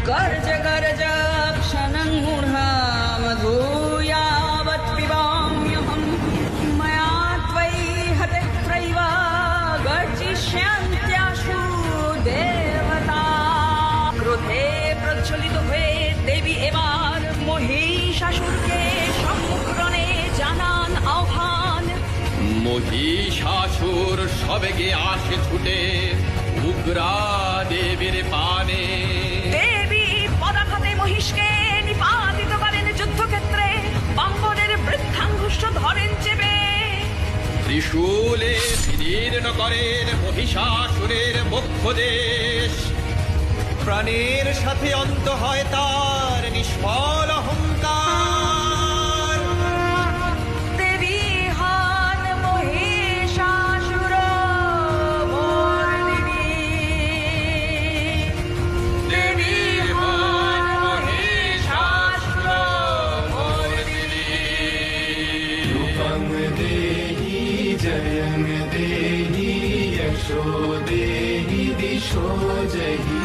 गर्ज गर्ज क्षणं मूढामधूयावत् पिबाम्यहं मया त्वयि हतेत्रैव गर्जिष्यन्त्याशु देवता क्रोधे प्रज्वलित হয়ে দেবী এবার মহিষাসুরকে সম্মুখরণে জানান আহ্বান। মহিষাসুর সবেগে আসে ছুটে উগ্রা দেবীর পানে। দেবী পদাঘাতে মহিষকে নিপাতিত করেন যুদ্ধক্ষেত্রে, বাম্বরের বৃদ্ধাঙ্গুষ্ঠ ধরেন চেপে। ত্রিশূলে বিদীর্ণ করেন মহিষাসুরের বক্ষদেশ। প্রাণের সাথে অন্ত হয় তার নিষ্ফল অহংকার। দেবী হন মহিষাসুর মর্দিনী। দেবী হন মহিষাসুর মর্দিনী। रूपं देहि जयं देहि यशो देहि दिशो जहि।